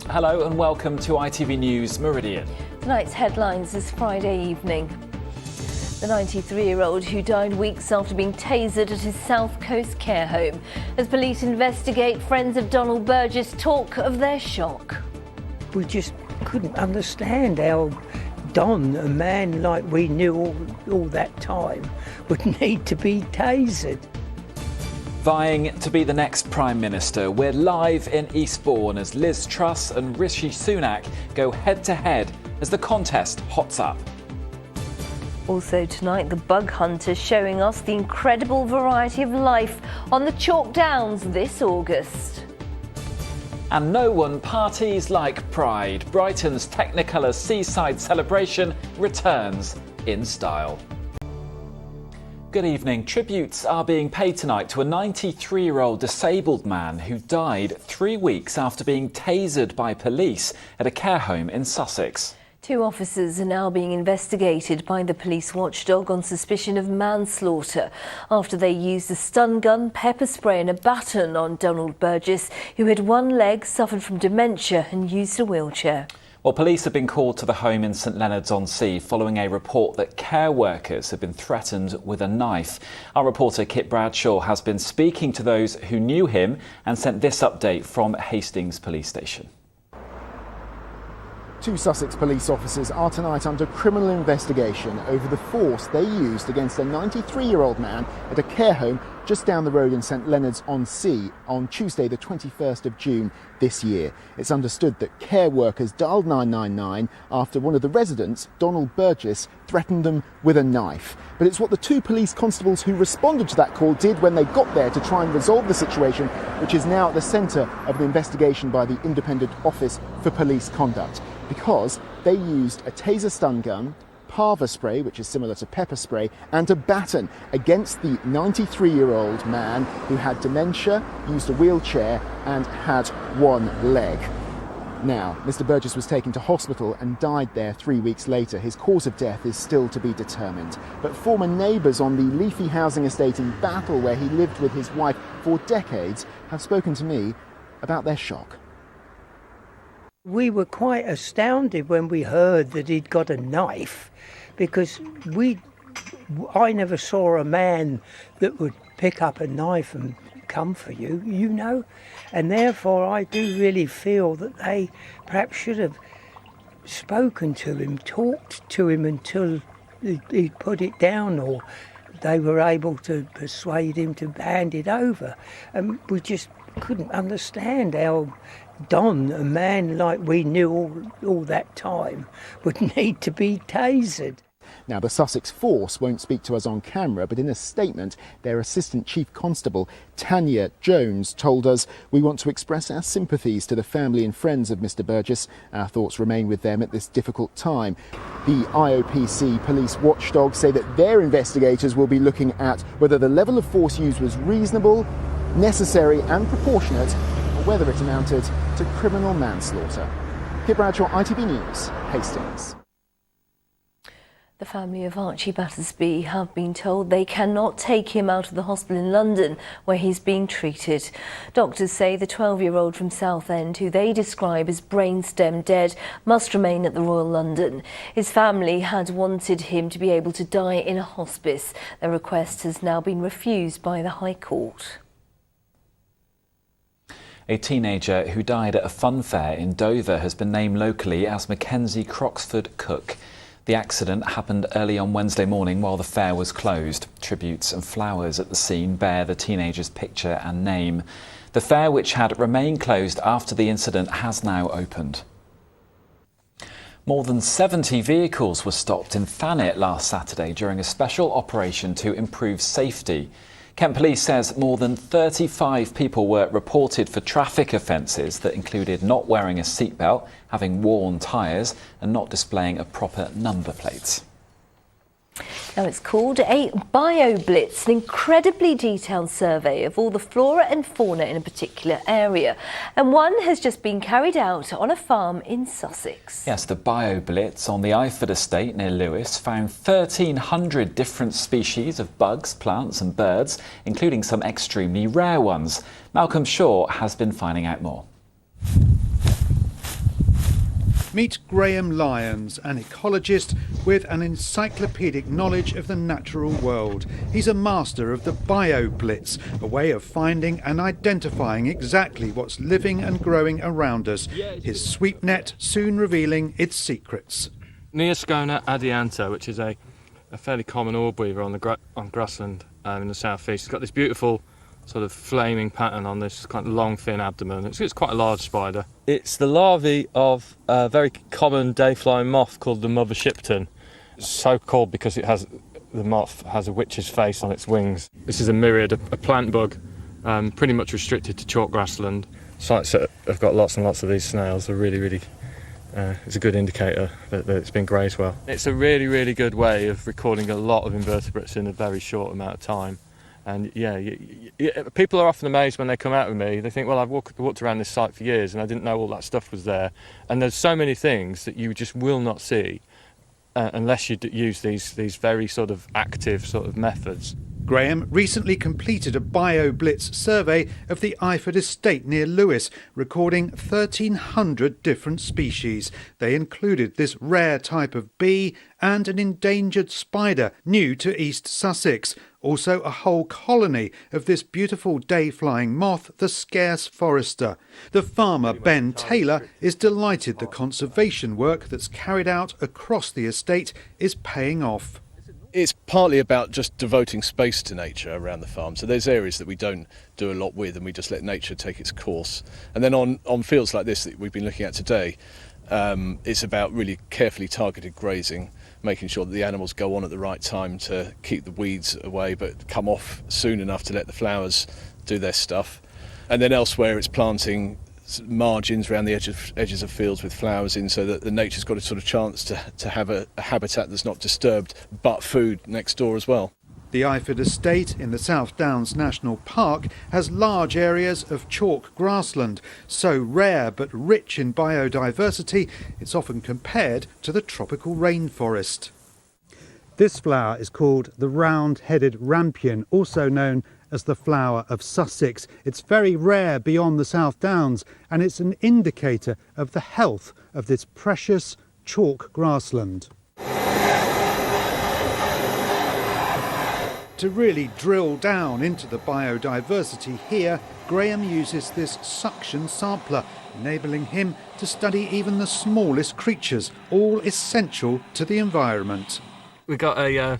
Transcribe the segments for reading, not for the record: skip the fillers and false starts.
Hello and welcome to ITV News Meridian. Tonight's headlines this Friday evening. The 93-year-old who died weeks after being tasered at his South Coast care home. As police investigate, friends of Donald Burgess talk of their shock. We just couldn't understand how Don, a man like we knew all that time, would need to be tasered. Vying to be the next Prime Minister, we're live in Eastbourne as Liz Truss and Rishi Sunak go head-to-head as the contest hots up. Also tonight, the bug hunters showing us the incredible variety of life on the Chalk Downs this August. And no one parties like Pride. Brighton's Technicolor seaside celebration returns in style. Good evening. Tributes are being paid tonight to a 93-year-old disabled man who died 3 weeks after being tasered by police at a care home in Sussex. 2 officers are now being investigated by the police watchdog on suspicion of manslaughter after they used a stun gun, pepper spray and a baton on Donald Burgess, who had one leg, suffered from dementia and used a wheelchair. Well, police have been called to the home in St Leonards-on-Sea following a report that care workers have been threatened with a knife. Our reporter Kit Bradshaw has been speaking to those who knew him and sent this update from Hastings Police Station. 2 Sussex police officers are tonight under criminal investigation over the force they used against a 93-year-old man at a care home just down the road in St Leonards-on-Sea on Tuesday the 21st of June this year. It's understood that care workers dialed 999 after one of the residents, Donald Burgess, threatened them with a knife. But it's what the 2 police constables who responded to that call did when they got there to try and resolve the situation, which is now at the centre of an investigation by the Independent Office for Police Conduct, because they used a taser stun gun, parva spray, which is similar to pepper spray, and a baton against the 93-year-old man who had dementia, used a wheelchair and had one leg. Now, Mr Burgess was taken to hospital and died there 3 weeks later. His cause of death is still to be determined. But former neighbours on the leafy housing estate in Battle, where he lived with his wife for decades, have spoken to me about their shock. We were quite astounded when we heard that he'd got a knife, because I never saw a man that would pick up a knife and come for you, you know. And therefore I do really feel that they perhaps should have spoken to him, talked to him until he put it down, or they were able to persuade him to hand it over. And we just couldn't understand how Don, a man like we knew all that time, would need to be tasered. Now, the Sussex Force won't speak to us on camera, but in a statement, their Assistant Chief Constable, Tanya Jones, told us, "We want to express our sympathies to the family and friends of Mr Burgess. Our thoughts remain with them at this difficult time." The IOPC police watchdog say that their investigators will be looking at whether the level of force used was reasonable, necessary and proportionate, or whether it amounted to criminal manslaughter. Kit Bradshaw, ITV News, Hastings. The family of Archie Battersby have been told they cannot take him out of the hospital in London where he's being treated. Doctors say the 12-year-old from Southend, who they describe as brainstem dead, must remain at the Royal London. His family had wanted him to be able to die in a hospice. Their request has now been refused by the High Court. A teenager who died at a fun fair in Dover has been named locally as Mackenzie Croxford Cook. The accident happened early on Wednesday morning while the fair was closed. Tributes and flowers at the scene bear the teenager's picture and name. The fair, which had remained closed after the incident, has now opened. More than 70 vehicles were stopped in Thanet last Saturday during a special operation to improve safety. Kent Police says more than 35 people were reported for traffic offences that included not wearing a seatbelt, having worn tyres and not displaying a proper number plate. Now, it's called a Blitz, an incredibly detailed survey of all the flora and fauna in a particular area. And one has just been carried out on a farm in Sussex. Yes, the Blitz on the Eyford estate near Lewes found 1,300 different species of bugs, plants and birds, including some extremely rare ones. Malcolm Shaw has been finding out more. Meet Graham Lyons, an ecologist with an encyclopedic knowledge of the natural world. He's a master of the Blitz, a way of finding and identifying exactly what's living and growing around us. His sweep net soon revealing its secrets. Neoscona adianta, which is a fairly common orb weaver on grassland in the southeast. It's got this beautiful sort of flaming pattern on this kind of long, thin abdomen. It's quite a large spider. It's the larvae of a very common day-flying moth called the mother shipton. It's so called because the moth has a witch's face on its wings. This is a myriad, a plant bug, pretty much restricted to chalk grassland. Sites that have got lots and lots of these snails are really it's a good indicator that it's been grazed well. It's a really good way of recording a lot of invertebrates in a very short amount of time. And people are often amazed when they come out with me. They think, well, I've walked around this site for years and I didn't know all that stuff was there. And there's so many things that you just will not see unless you use these very sort of active sort of methods. Graham recently completed a Blitz survey of the Iford estate near Lewes, recording 1,300 different species. They included this rare type of bee and an endangered spider new to East Sussex. Also a whole colony of this beautiful day-flying moth, the scarce forester. The farmer, Ben Taylor, is delighted the conservation work that's carried out across the estate is paying off. It's partly about just devoting space to nature around the farm. So there's areas that we don't do a lot with and we just let nature take its course. And then on fields like this that we've been looking at today, it's about really carefully targeted grazing, making sure that the animals go on at the right time to keep the weeds away but come off soon enough to let the flowers do their stuff. And then elsewhere it's planting margins around the edges of fields with flowers in, so that the nature's got a sort of chance to have a habitat that's not disturbed, but food next door as well. The Iford estate in the South Downs National Park has large areas of chalk grassland, so rare but rich in biodiversity it's often compared to the tropical rainforest. This flower is called the round-headed rampion, also known as the flower of Sussex. It's very rare beyond the South Downs and it's an indicator of the health of this precious chalk grassland. To really drill down into the biodiversity here, Graham uses this suction sampler, enabling him to study even the smallest creatures, all essential to the environment. We've got a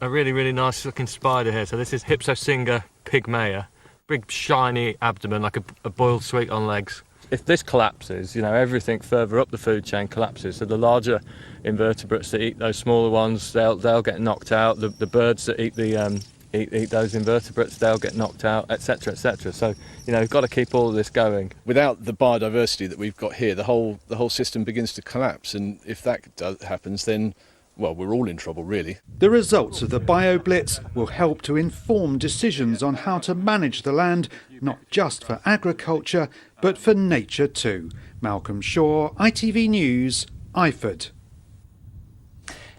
really nice looking spider here. So this is Hypsosinga pygmaea, big shiny abdomen like a boiled sweet on legs. If this collapses, everything further up the food chain collapses. So the larger invertebrates that eat those smaller ones, they'll get knocked out. The birds that eat eat those invertebrates, they'll get knocked out, etc., etc. So we've got to keep all of this going. Without the biodiversity that we've got here, the whole system begins to collapse, and if that happens, then well, we're all in trouble, really. The results of the Blitz will help to inform decisions on how to manage the land, not just for agriculture, but for nature too. Malcolm Shaw, ITV News, Iford.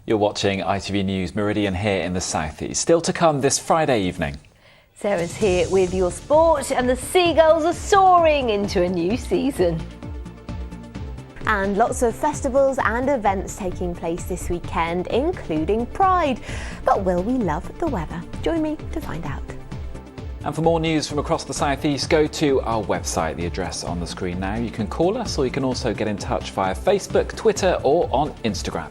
You're watching ITV News Meridian here in the southeast. Still to come this Friday evening. Sarah's here with your sport, and the seagulls are soaring into a new season. And lots of festivals and events taking place this weekend, including Pride. But will we love the weather? Join me to find out. And for more news from across the southeast, go to our website, the address on the screen now. You can call us, or you can also get in touch via Facebook, Twitter or on Instagram.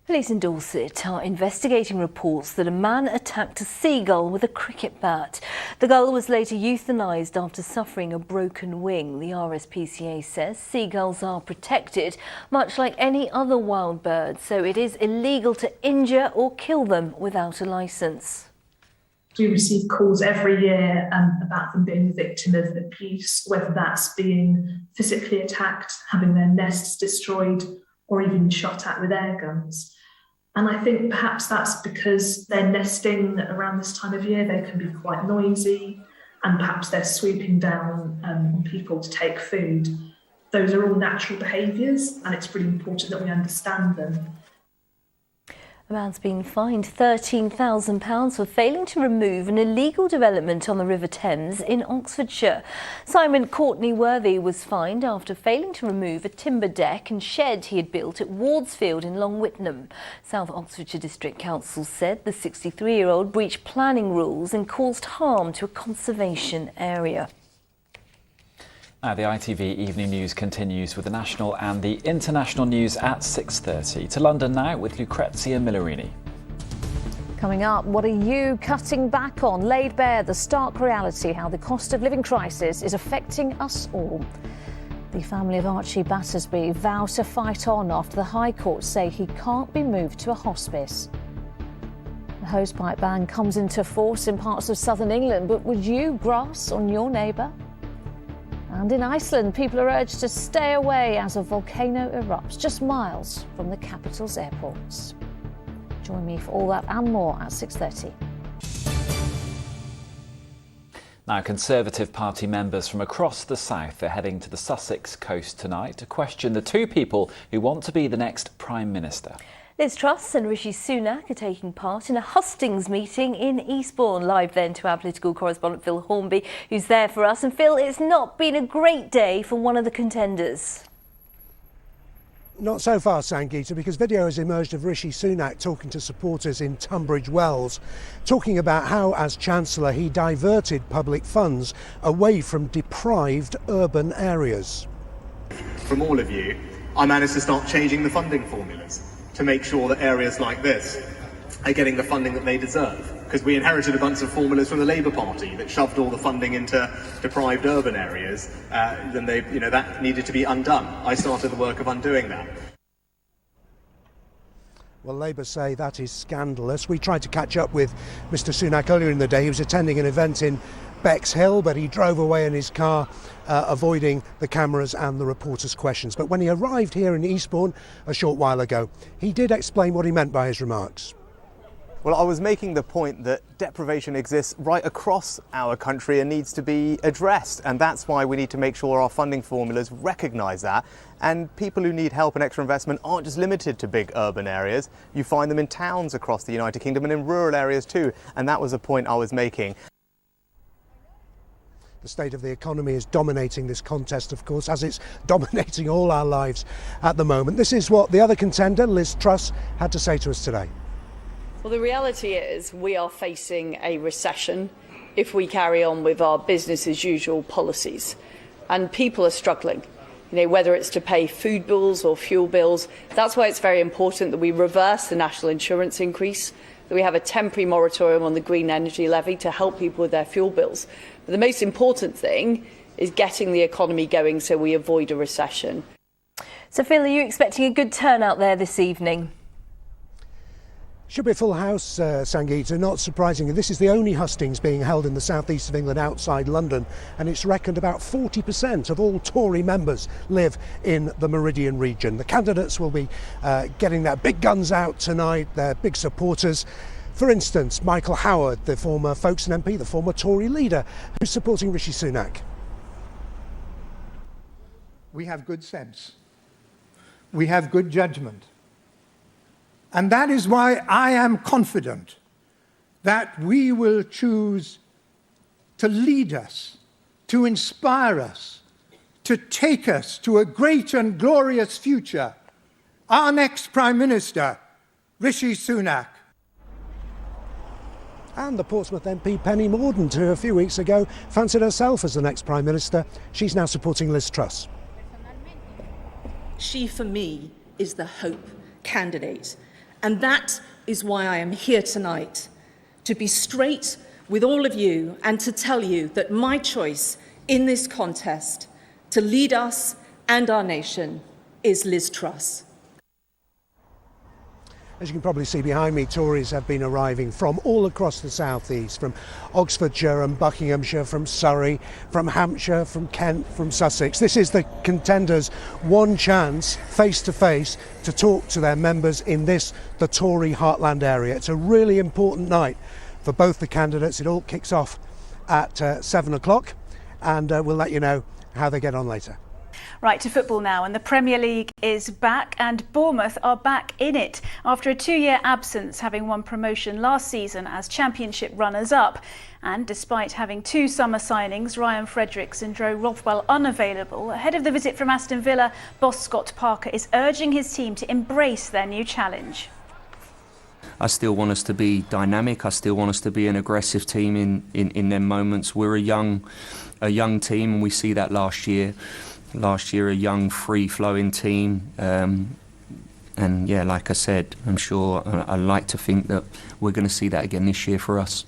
Police in Dorset are investigating reports that a man attacked a seagull with a cricket bat. The gull was later euthanised after suffering a broken wing. The RSPCA says seagulls are protected, much like any other wild bird, so it is illegal to injure or kill them without a licence. We receive calls every year about them being a victim of abuse, whether that's being physically attacked, having their nests destroyed, or even shot at with air guns. And I think perhaps that's because they're nesting around this time of year. They can be quite noisy, and perhaps they're swooping down on people to take food. those are all natural behaviours, and it's really important that we understand them. A man's been fined £13,000 for failing to remove an illegal development on the River Thames in Oxfordshire. Simon Courtney Worthy was fined after failing to remove a timber deck and shed he had built at Wardsfield in Long Whitnam. South Oxfordshire District Council said the 63-year-old breached planning rules and caused harm to a conservation area. Now, the ITV Evening News continues with the national and the international news at 6:30. To London now with Lucrezia Millerini. Coming up, what are you cutting back on? Laid bare the stark reality, how the cost of living crisis is affecting us all. The family of Archie Battersby vow to fight on after the High Court say he can't be moved to a hospice. The hosepipe ban comes into force in parts of southern England, but would you grass on your neighbour? And in Iceland, people are urged to stay away as a volcano erupts just miles from the capital's airports. Join me for all that and more at 6:30. Now, Conservative Party members from across the south are heading to the Sussex coast tonight to question the two people who want to be the next Prime Minister. Liz Truss and Rishi Sunak are taking part in a hustings meeting in Eastbourne. Live then to our political correspondent Phil Hornby, who's there for us. And Phil, it's not been a great day for one of the contenders. Not so far, Sangeeta, because video has emerged of Rishi Sunak talking to supporters in Tunbridge Wells, talking about how, as Chancellor, he diverted public funds away from deprived urban areas. From all of you, I managed to start changing the funding formulas to make sure that areas like this are getting the funding that they deserve. Because we inherited a bunch of formulas from the Labour Party that shoved all the funding into deprived urban areas, then that needed to be undone. I started the work of undoing that. Well, Labour say that is scandalous. We tried to catch up with Mr Sunak earlier in the day. He was attending an event in Bexhill, but he drove away in his car, avoiding the cameras and the reporters' questions. But when he arrived here in Eastbourne a short while ago, he did explain what he meant by his remarks. Well, I was making the point that deprivation exists right across our country and needs to be addressed. And that's why we need to make sure our funding formulas recognise that. And people who need help and extra investment aren't just limited to big urban areas. You find them in towns across the United Kingdom and in rural areas too. And that was the point I was making. The state of the economy is dominating this contest, of course, as it's dominating all our lives at the moment. This is what the other contender, Liz Truss, had to say to us today. Well, the reality is we are facing a recession if we carry on with our business as usual policies. And people are struggling, whether it's to pay food bills or fuel bills. That's why it's very important that we reverse the national insurance increase, that we have a temporary moratorium on the green energy levy to help people with their fuel bills. But the most important thing is getting the economy going so we avoid a recession. So, Phil, are you expecting a good turnout there this evening? Should be a full house, Sangeeta, not surprisingly. This is the only hustings being held in the southeast of England outside London, and it's reckoned about 40% of all Tory members live in the Meridian region. The candidates will be getting their big guns out tonight, their big supporters. For instance, Michael Howard, the former Folkestone MP, the former Tory leader, who's supporting Rishi Sunak. We have good sense. We have good judgment. And that is why I am confident that we will choose to lead us, to inspire us, to take us to a great and glorious future. Our next Prime Minister, Rishi Sunak. And the Portsmouth MP Penny Mordaunt, who a few weeks ago fancied herself as the next Prime Minister, she's now supporting Liz Truss. She, for me, is the hope candidate. And that is why I am here tonight, to be straight with all of you and to tell you that my choice in this contest to lead us and our nation is Liz Truss. As you can probably see behind me, Tories have been arriving from all across the southeast, from Oxfordshire and Buckinghamshire, from Surrey, from Hampshire, from Kent, from Sussex. This is the contenders' one chance, face to face, to talk to their members in this, the Tory heartland area. It's a really important night for both the candidates. It all kicks off at 7 o'clock, and we'll let you know how they get on later. Right, to football now, and the Premier League is back and Bournemouth are back in it after a 2-year absence, having won promotion last season as Championship runners-up. And despite having 2 summer signings, Ryan Fredericks and Joe Rothwell unavailable, ahead of the visit from Aston Villa, boss Scott Parker is urging his team to embrace their new challenge. I still want us to be dynamic. I still want us to be an aggressive team in them moments. We're a young team, and we see that last year. Last year, a young, free-flowing team. And yeah, like I said, I'm sure I like to think that we're going to see that again this year for us.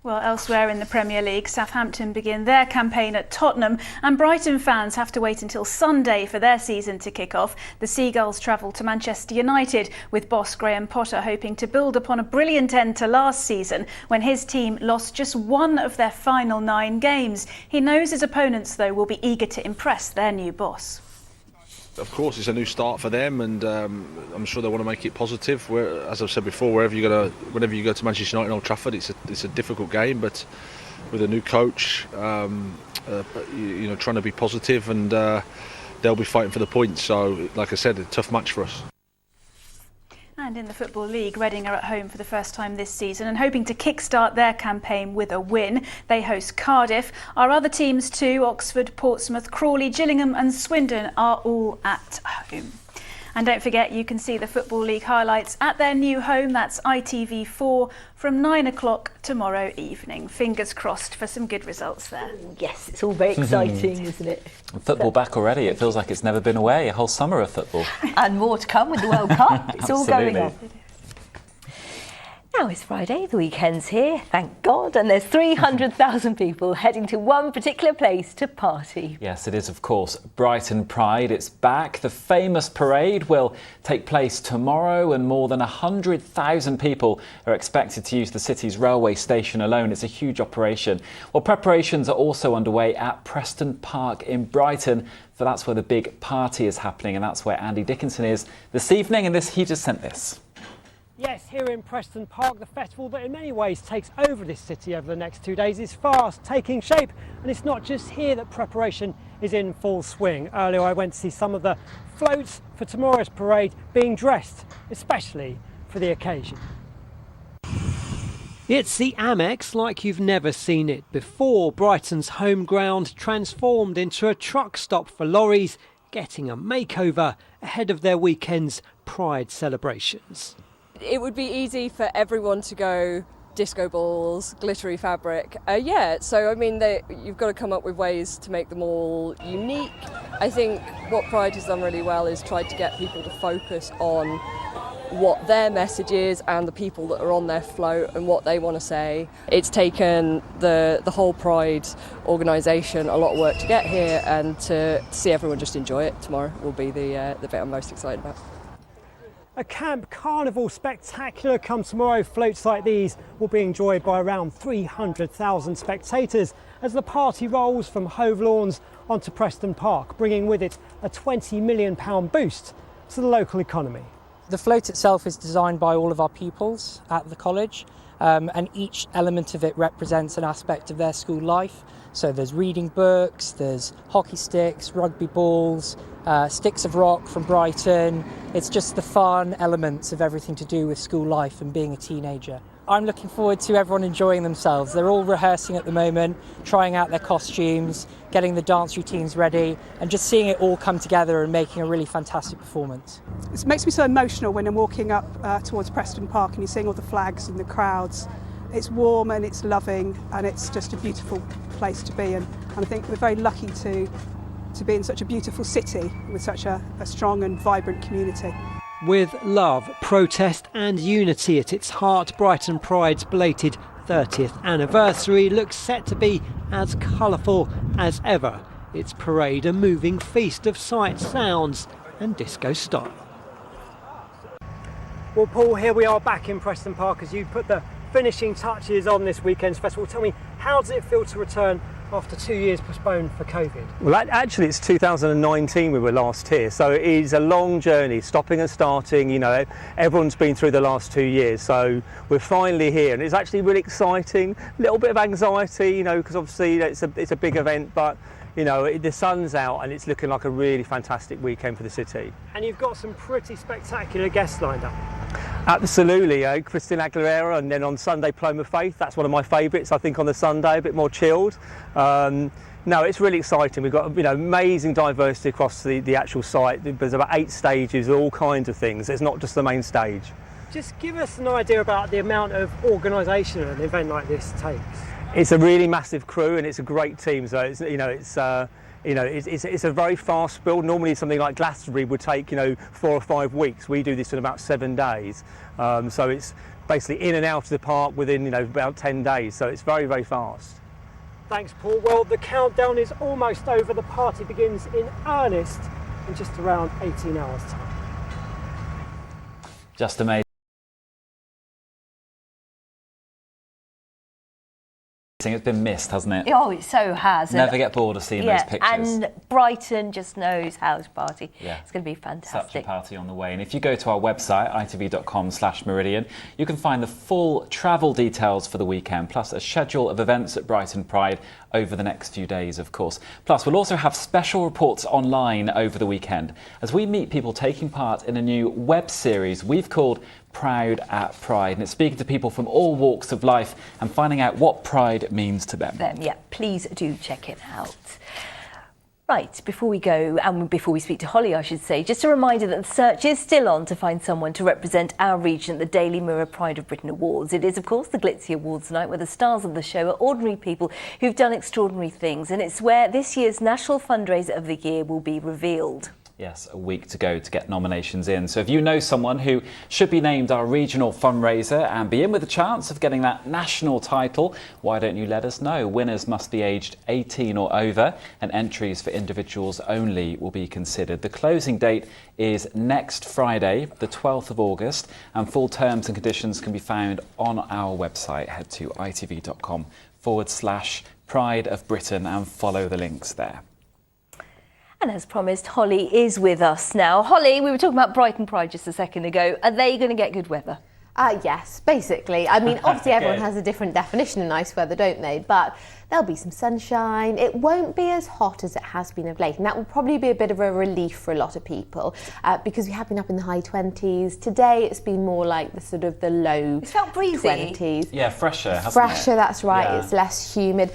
Well, elsewhere in the Premier League, Southampton begin their campaign at Tottenham, and Brighton fans have to wait until Sunday for their season to kick off. The Seagulls travel to Manchester United, with boss Graham Potter hoping to build upon a brilliant end to last season when his team lost just 1 of their final 9 games. He knows his opponents, though, will be eager to impress their new boss. Of course, it's a new start for them, and I'm sure they want to make it positive. As I've said before, whenever you go to Manchester United and Old Trafford, it's a difficult game, but with a new coach, trying to be positive, and they'll be fighting for the points. So, like I said, a tough match for us. And in the Football League, Reading are at home for the first time this season and hoping to kickstart their campaign with a win. They host Cardiff. Our other teams too, Oxford, Portsmouth, Crawley, Gillingham and Swindon, are all at home. And don't forget, you can see the Football League highlights at their new home, that's ITV4, from 9 o'clock tomorrow evening. Fingers crossed for some good results there. Yes, it's all very exciting, isn't it? Football back already. It feels like it's never been away, a whole summer of football. And more to come with the World Cup. It's all going on. Now it's Friday, the weekend's here, thank God, and there's 300,000 people heading to one particular place to party. Yes, it is, of course, Brighton Pride. It's back. The famous parade will take place tomorrow, and more than 100,000 people are expected to use the city's railway station alone. It's a huge operation. Well, preparations are also underway at Preston Park in Brighton, for that's where the big party is happening, and that's where Andy Dickinson is this evening, and he just sent this. Yes, here in Preston Park, the festival that in many ways takes over this city over the next 2 days is fast taking shape, and it's not just here that preparation is in full swing. Earlier I went to see some of the floats for tomorrow's parade being dressed, especially for the occasion. It's the Amex like you've never seen it before. Brighton's home ground transformed into a truck stop for lorries, getting a makeover ahead of their weekend's Pride celebrations. It would be easy for everyone to go disco balls, glittery fabric. So I mean, you've got to come up with ways to make them all unique. I think what Pride has done really well is tried to get people to focus on what their message is and the people that are on their float and what they want to say. It's taken the whole Pride organisation a lot of work to get here, and to see everyone just enjoy it tomorrow will be the bit I'm most excited about. A camp carnival spectacular come tomorrow. Floats like these will be enjoyed by around 300,000 spectators as the party rolls from Hove Lawns onto Preston Park, bringing with it a £20 million boost to the local economy. The float itself is designed by all of our pupils at the college, and each element of it represents an aspect of their school life. So there's reading books, there's hockey sticks, rugby balls, sticks of rock from Brighton. It's just the fun elements of everything to do with school life and being a teenager. I'm looking forward to everyone enjoying themselves. They're all rehearsing at the moment, trying out their costumes, getting the dance routines ready, and just seeing it all come together and making a really fantastic performance. It makes me so emotional when I'm walking up towards Preston Park and you're seeing all the flags and the crowds. It's warm and it's loving, and it's just a beautiful place to be, and I think we're very lucky to be in such a beautiful city with such a strong and vibrant community. With love, protest and unity at its heart, Brighton Pride's belated 30th anniversary looks set to be as colourful as ever. Its parade a moving feast of sights, sounds and disco style. Well, Paul, here we are back in Preston Park as you put the finishing touches on this weekend's festival. Tell me, how does it feel to return after 2 years postponed for COVID? Well, actually it's 2019 we were last here, so it is a long journey, stopping and starting. You know, everyone's been through the last 2 years, so we're finally here, and it's actually really exciting. A little bit of anxiety, you know, because obviously it's a big event, but you know, the sun's out and it's looking like a really fantastic weekend for the city. And you've got some pretty spectacular guests lined up. Absolutely, Christina Aguilera, and then on Sunday, Paloma Faith. That's one of my favourites, I think, on the Sunday, a bit more chilled. No, it's really exciting. We've got, you know, amazing diversity across the actual site. There's about 8 stages, all kinds of things. It's not just the main stage. Just give us an idea about the amount of organisation an event like this takes. It's a really massive crew and it's a great team. So it's, it's a very fast build. Normally something like Glastonbury would take 4 or 5 weeks. We do this in about 7 days. So it's basically in and out of the park within about 10 days. So it's very, very fast. Thanks, Paul. Well, the countdown is almost over. The party begins in earnest in just around 18 hours' time. Just amazing. It's been missed, hasn't it? Oh, it so has. Never get bored of seeing those pictures. And Brighton just knows how to party. Yeah. It's going to be fantastic. Such a party on the way. And if you go to our website, itv.com/Meridian, you can find the full travel details for the weekend, plus a schedule of events at Brighton Pride over the next few days, of course. Plus, we'll also have special reports online over the weekend as we meet people taking part in a new web series we've called Proud at Pride, and it's speaking to people from all walks of life and finding out what pride means to them. Yeah, please do check it out. Right, before we go, and before we speak to Holly, I should say, just a reminder that the search is still on to find someone to represent our region at the Daily Mirror Pride of Britain Awards. It is, of course, the glitzy awards night where the stars of the show are ordinary people who've done extraordinary things, and it's where this year's National Fundraiser of the Year will be revealed. Yes, a week to go to get nominations in. So if you know someone who should be named our regional fundraiser and be in with a chance of getting that national title, why don't you let us know? Winners must be aged 18 or over, and entries for individuals only will be considered. The closing date is next Friday, the 12th of August, and full terms and conditions can be found on our website. Head to itv.com/Pride of Britain and follow the links there. And as promised, Holly is with us now. Holly, we were talking about Brighton Pride just a second ago. Are they going to get good weather? Yes, basically. I mean, obviously everyone has a different definition of nice weather, don't they? But there'll be some sunshine. It won't be as hot as it has been of late. And that will probably be a bit of a relief for a lot of people because we have been up in the high 20s. Today, it's been more like the sort of the low 20s. Yeah, fresher, hasn't it? Fresher, that's right. Yeah. It's less humid.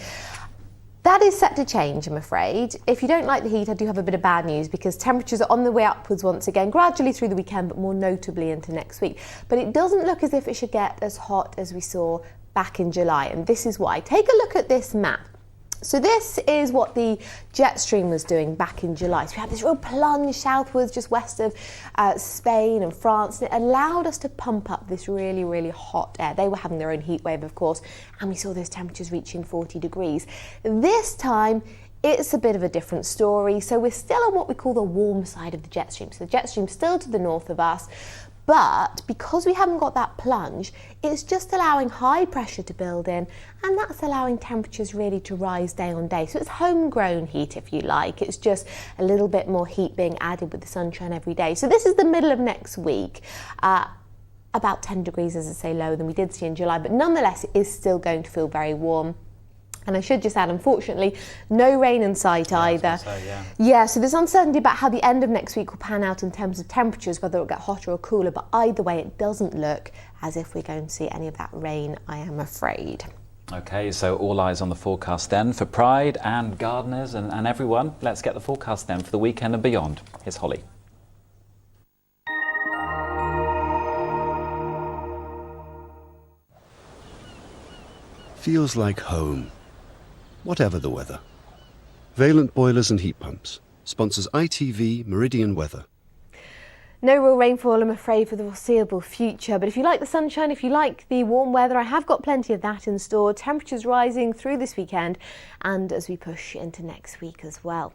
That is set to change, I'm afraid. If you don't like the heat, I do have a bit of bad news because temperatures are on the way upwards once again, gradually through the weekend, but more notably into next week. But it doesn't look as if it should get as hot as we saw back in July, and this is why. Take a look at this map. So this is what the jet stream was doing back in July. So we had this real plunge southwards just west of Spain and France, and it allowed us to pump up this really, really hot air. They were having their own heat wave, of course, and we saw those temperatures reaching 40 degrees. This time, it's a bit of a different story. So we're still on what we call the warm side of the jet stream. So the jet stream's still to the north of us, but because we haven't got that plunge, it's just allowing high pressure to build in, and that's allowing temperatures really to rise day on day. So it's homegrown heat, if you like. It's just a little bit more heat being added with the sunshine every day. So this is the middle of next week. About 10 degrees, as I say, lower than we did see in July, but nonetheless, it is still going to feel very warm. And I should just add, unfortunately, no rain in sight either. So there's uncertainty about how the end of next week will pan out in terms of temperatures, whether it'll get hotter or cooler, but either way, it doesn't look as if we're going to see any of that rain, I am afraid. OK, so all eyes on the forecast then for Pride and gardeners and everyone. Let's get the forecast then for the weekend and beyond. Here's Holly. Feels like home, whatever the weather. Valent Boilers and Heat Pumps sponsors ITV Meridian Weather. No real rainfall, I'm afraid, for the foreseeable future. But if you like the sunshine, if you like the warm weather, I have got plenty of that in store. Temperatures rising through this weekend and as we push into next week as well.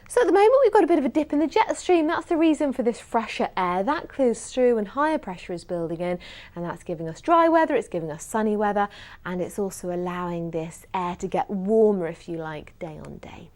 So at the moment we've got a bit of a dip in the jet stream. That's the reason for this fresher air. That clears through and higher pressure is building in, and that's giving us dry weather, it's giving us sunny weather, and it's also allowing this air to get warmer, if you like, day on day.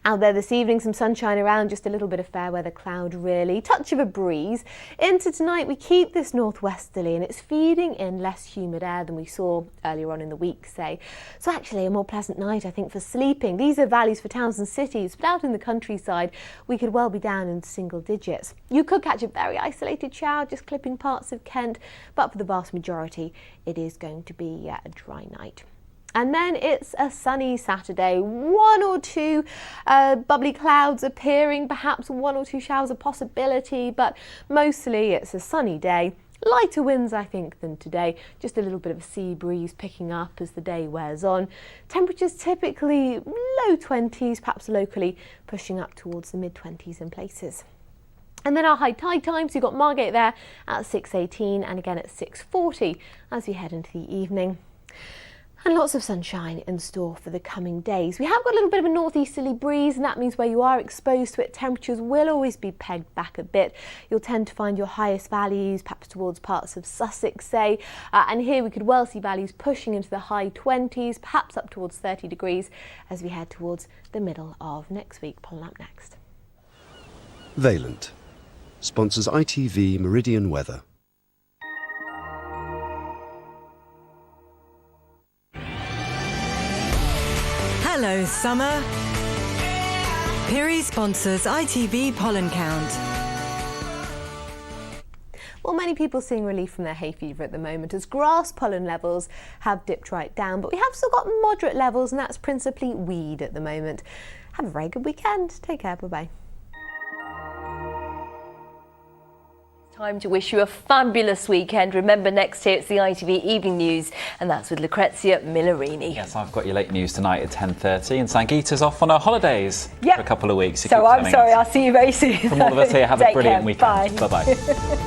Out there this evening, some sunshine around, just a little bit of fair weather cloud really, touch of a breeze. Into tonight we keep this northwesterly and it's feeding in less humid air than we saw earlier on in the week, say. So actually a more pleasant night, I think, for sleeping. These are values for towns and cities, but out in the countryside we could well be down in single digits. You could catch a very isolated shower just clipping parts of Kent, but for the vast majority it is going to be a dry night. And then it's a sunny Saturday, one or two bubbly clouds appearing, perhaps one or two showers a possibility, but mostly it's a sunny day. Lighter winds, I think, than today. Just a little bit of a sea breeze picking up as the day wears on. Temperatures typically low 20s, perhaps locally pushing up towards the mid-20s in places. And then our high tide times, you've got Margate there at 6:18 and again at 6:40 as we head into the evening. And lots of sunshine in store for the coming days. We have got a little bit of a northeasterly breeze, and that means where you are exposed to it, temperatures will always be pegged back a bit. You'll tend to find your highest values perhaps towards parts of Sussex, say, and here we could well see values pushing into the high 20s, perhaps up towards 30 degrees as we head towards the middle of next week. Pulling up next. Valent sponsors ITV Meridian Weather. Hello, summer. Piri sponsors ITV Pollen Count. Well, many people seeing relief from their hay fever at the moment as grass pollen levels have dipped right down, but we have still got moderate levels, and that's principally weed at the moment. Have a very good weekend. Take care. Bye-bye. Time to wish you a fabulous weekend. Remember, next here it's the ITV Evening News, and that's with Lucrezia Millerini. Yes, I've got your late news tonight at 10:30, and Sangeeta's off on her holidays for a couple of weeks. So I'm sorry, I'll see you very soon. From all of us here, have a brilliant weekend. Bye. Bye-bye.